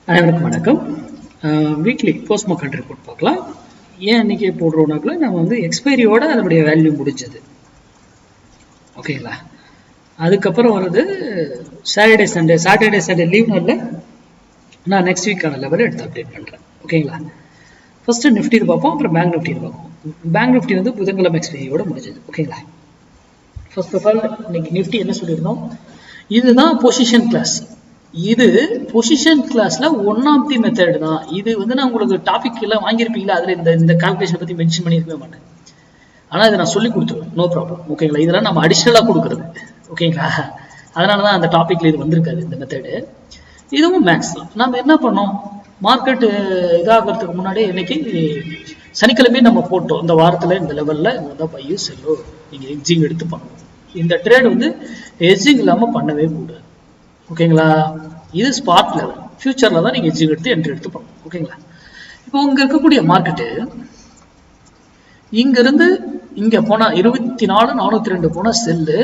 அனைவருக்கும் வணக்கம். Weekly post market report பார்க்கலாம். ஏன் இன்னைக்கு போடுறோம்னாக்குல நம்ம வந்து எக்ஸ்பைரியோட அதனுடைய வேல்யூ முடிஞ்சது, ஓகேங்களா. அதுக்கப்புறம் வருது சாட்டர்டே சண்டே லீவ்னால நான் நெக்ஸ்ட் வீக்கான லெவலில் எடுத்து அப்டேட் பண்ணுறேன், ஓகேங்களா. ஃபர்ஸ்ட் நிஃப்டி பார்ப்போம், அப்புறம் பேங்க் நிஃப்டி பார்ப்போம். பேங்க் நிஃப்டி வந்து புதன்கிழமை எக்ஸ்பைரியோட முடிஞ்சது, ஓகேங்களா. ஃபர்ஸ்ட் ஆஃப் ஆல் இன்னைக்கு நிஃப்டி என்ன சொல்லியிருந்தோம், இதுதான் பொசிஷன் கிளாஸ். இது பொசிஷன் கிளாஸ்ல ஒன் ஆஃப் தி மெத்தட் தான். இது வந்து நான் உங்களுக்கு டாபிக் எல்லாம் வாங்கியிருப்பீங்களா, அதுல இந்த கால்குலேஷன் பத்தி மென்ஷன் பண்ணியிருக்கவே மாட்டேன். ஆனா இதை நான் சொல்லி கொடுத்துருவேன், நோ ப்ராப்ளம், ஓகேங்களா. இதெல்லாம் நம்ம அடிஷனலா கொடுக்குறது, ஓகேங்களா. அதனாலதான் அந்த டாபிக்ல இது வந்திருக்காது இந்த மெத்தடு. இதுவும் மேக்ஸ் தான். நம்ம என்ன பண்ணோம், மார்க்கெட் இதாகிறதுக்கு முன்னாடி இன்னைக்கு சனிக்கிழமை நம்ம போட்டோம், இந்த வாரத்துல இந்த லெவல்ல இங்க பையோ செல்லோ நீங்க எக்ஸிங் எடுத்து பண்ணணும். இந்த ட்ரேட் வந்து எக்ஸிங் இல்லாம பண்ணவே கூடாது, ஓகேங்களா. இது ஸ்பாட் லெவல், ஃபியூச்சர்ல தான் நீங்க எட்ஜிங் எடுத்து என்ட்ரி எடுத்து பண்ணணும், ஓகேங்களா. இப்போ இங்க இருக்கக்கூடிய மார்க்கெட்டு இங்க இருந்து இங்க போனா 24,402 போனா செல்லு,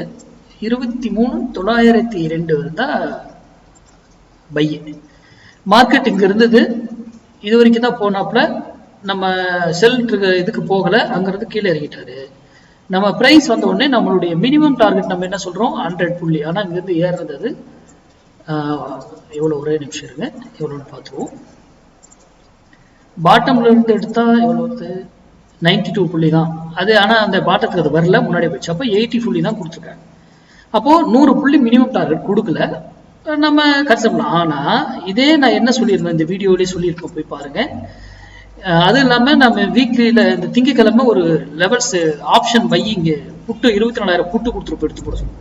23,902 இருந்தா பை. மார்க்கெட் இங்க இருந்தது, இது வரைக்கும் தான் போனாப்ல. நம்ம செல் இதுக்கு போகல, அங்க இருந்து கீழே இறங்கிட்டாரு. நம்ம பிரைஸ் வந்த உடனே நம்மளுடைய மினிமம் டார்கெட் நம்ம என்ன சொல்றோம், 100 புள்ளி. ஆனா இங்க இருந்து ஏறுறது எவ்வளவு, ஒரே நிமிஷம் இருங்க, எவ்வளவுன்னு பார்த்துருவோம். பாட்டம்ல இருந்து எடுத்தா எவ்வளவு, 92 புள்ளி தான் அது. ஆனா அந்த பாட்டத்துக்கு அது வரல, முன்னாடி போச்சு. அப்போ 80 புள்ளி தான் கொடுத்துருக்காங்க. அப்போ 100 புள்ளி மினிமம் டார்கெட் கொடுக்கல, நம்ம கன்செப்ட்லாம். ஆனா இதே நான் என்ன சொல்லியிருந்தேன், இந்த வீடியோலயே சொல்லியிருக்கோம், போய் பாருங்க. அது இல்லாம நம்ம வீக்லியில இந்த திங்கக்கிழமை ஒரு லெவல்ஸ் ஆப்ஷன் பையிங் புட்டு 24,000 புட்டு கொடுத்துருப்போம், எடுத்து போட சொல்லி.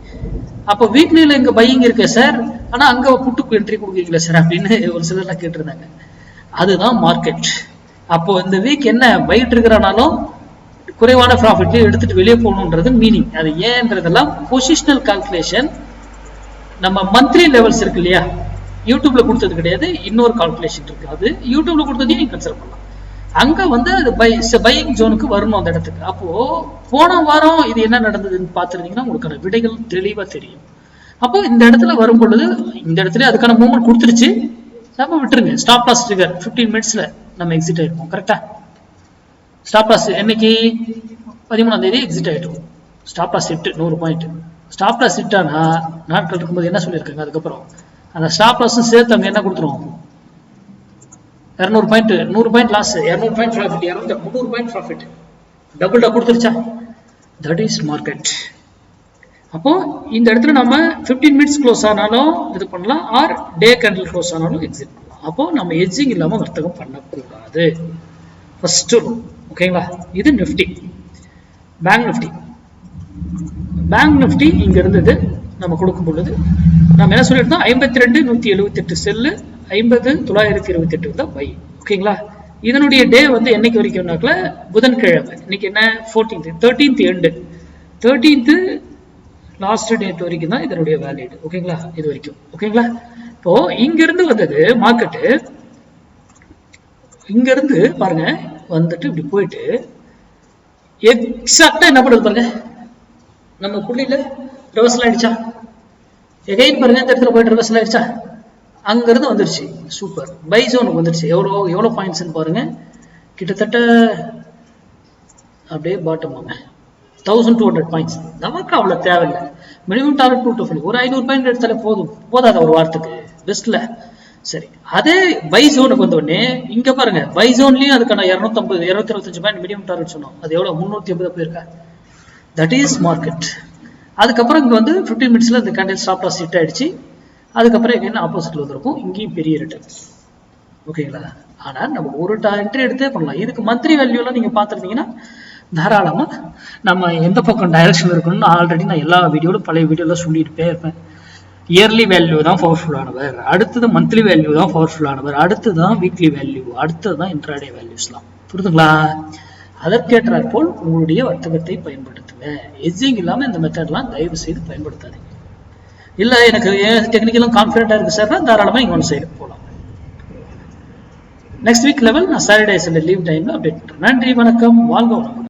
அப்போ வீக்லியில இங்க பையிங் இருக்க சார், ஆனா அங்க புட்டுக்கு என்ட்ரி கொடுக்கீங்களா சார் அப்படின்னு ஒரு சிலர் கேட்டிருந்தாங்க. அதுதான் மார்க்கெட். அப்போ இந்த வீக் என்ன பைட் இருக்கிறனாலும் குறைவான ப்ராஃபிட்ல எடுத்துட்டு வெளியே போகணுன்றது மீனிங். அது ஏன்றதெல்லாம் பொசிஷனல் கால்குலேஷன். நம்ம மந்த்லி லெவல்ஸ் இருக்கு இல்லையா, யூடியூப்ல கொடுத்தது கிடையாது, இன்னொரு கால்குலேஷன் இருக்கு. அது யூடியூப்ல கொடுத்ததையும் நீங்க கன்சிடர் பண்ணலாம். அங்க வந்து அது பையிங் ஜோனுக்கு வரணும் அந்த இடத்துக்கு. அப்போ போன வாரம் இது என்ன நடந்ததுன்னு பாத்துருந்தீங்கன்னா உங்களுக்கான விடைகள் தெளிவா தெரியும். அப்போ இந்த இடத்துல வரும் பொழுது இந்த இடத்துல அதுக்கான மூவ்மெண்ட் கொடுத்துருச்சு, நம்ம விட்டுருங்க. ஸ்டாப் லாஸ் ட்ரிகர் 15 மினிட்ஸ்ல நம்ம எக்ஸிட் ஆயிருப்போம், கரெக்டா. ஸ்டாப் லாஸ் என்னைக்கு, 13ஆம் தேதி எக்ஸிட் ஆயிட்டோம். Stop loss hit 100 point. Stop loss hit ஆனா நாட்கள் இருக்கும்போது என்ன சொல்லியிருக்காங்க, அதுக்கப்புறம் அந்த ஸ்டாப் லாஸ் சேர்த்து அங்க என்ன கொடுத்துருவோம், 200 point, 100 point loss, 200 point profit, 300 point profit, டபுள்டா கொடுத்துருச்சா. That is market. அப்போ இந்த இடத்துல நம்ம 15 மினிட்ஸ் க்ளோஸ் ஆனாலும் இது பண்ணலாம், ஆர் டே கேண்டில் க்ளோஸ் ஆனாலும் எக்ஸிட் பண்ணலாம். அப்போ நம்ம எட்ஜிங் இல்லாம வர்த்தகம் பண்ணக்கூடாது, ஃபர்ஸ்ட் ரூல், ஓகேங்களா. இது நிஃப்டி. பேங்க் நிஃப்டி இங்க இருந்தது, நம்ம கொடுக்கும் பொழுது நம்ம என்ன சொல்லியிருந்தோம், 52,178 செல்லு, 50,928 தான் பை, ஓகேங்களா. இதனுடைய டே வந்து என்னைக்கு வரைக்கும்னாக்கல புதன்கிழமை. இன்னைக்கு என்ன 14th, 13th end, 13th last date வரைக்கும் தான் இதனுடைய வேலிட், ஓகேங்களா. இது வரைக்கும், ஓகேங்களா. இப்போ இங்க இருந்து வந்தது மார்க்கெட்டு, இங்க இருந்து பாருங்க வந்துட்டு இப்படி போயிட்டு எக்ஸாக்டா என்ன பண்ணுது பாருங்க, நம்ம புள்ளியில ரிவர்சல் ஆயிடுச்சா. எகைன் பாருங்க இந்த இடத்துல போயிட்டு ரிவர்சல் ஆயிடுச்சா, அங்க இருந்து வந்துருச்சு. சூப்பர், பை ஜோனுக்கு வந்துருச்சு. எவ்வளவு பாயிண்ட்ஸ் பாருங்க, கிட்டத்தட்ட அப்படியே பாட்டம் வாங்க 1200 பாயிண்ட்ஸ். நமக்கு அவ்வளவு தேவையில்லை. மினிமம் டார்கெட் 225, ஒரு 500 பாயிண்ட் எடுத்தாலே போதாத ஒரு வாரத்துக்கு, பெஸ்ட்ல. சரி, அதே பை ஜோனுக்கு வந்த உடனே இங்க பாருங்க, பை ஜோன்லயும் அதுக்கான 250, 225 பாயிண்ட் மினிமம் டார்கெட் சொன்னோம். அது எவ்வளவு, 380 போயிருக்கா. That is market. அதுக்கப்புறம் இங்க வந்து 15 மினிட்ஸ்ல இந்த கேண்டில் ஸ்டாப் லாஸ் ஹிட் ஆயிடுச்சு. அதுக்கப்புறம் என்ன ஆப்போசிட்ல வந்திருக்கும், இங்கேயும் பெரிய ரிட்டர்ன், ஓகேங்களா. ஆனா நம்ம ஒரு என்ட்ரி எடுத்தே பண்ணலாம். இதுக்கு மந்த்லி வேல்யூ எல்லாம் நீங்க பாத்துருந்தீங்கன்னா தாராளமா நம்ம எந்த பக்கம் டைரக்ஷன் இருக்கணும்னு ஆல்ரெடி நான் எல்லா வீடியோலும் பழைய வீடியோல சொல்லிட்டு இருப்பேன். இயர்லி வேல்யூ தான் பவர்ஃபுல்லானவர், அடுத்தது மந்த்லி வேல்யூ தான் பவர்ஃபுல்லானவர், அடுத்ததுதான் வீக்லி வேல்யூ, அடுத்ததுதான் இன்ட்ராடே வேல்யூஸ்லாம். புரியுதுங்களா. அதற்கேற்றாற் போல் உங்களுடைய வர்த்தகத்தை பயன்படுத்துவேன். எட்ஜிங் இல்லாம இந்த மெத்தட்லாம் தயவு செய்து பயன்படுத்தாதீங்க. இல்ல எனக்கு டெக்னிக்கலும் கான்ஃபிடென்ட்டா இருக்கு சார், தாராளமா இங்க ஒன் சைடு போகலாம். நெக்ஸ்ட் வீக் லெவல் நான் சாட்டர்டே சண்டே லீவ் டைம்ல அப்டேட் பண்றேன். நன்றி, வணக்கம், வாழ்க வளமுடன்.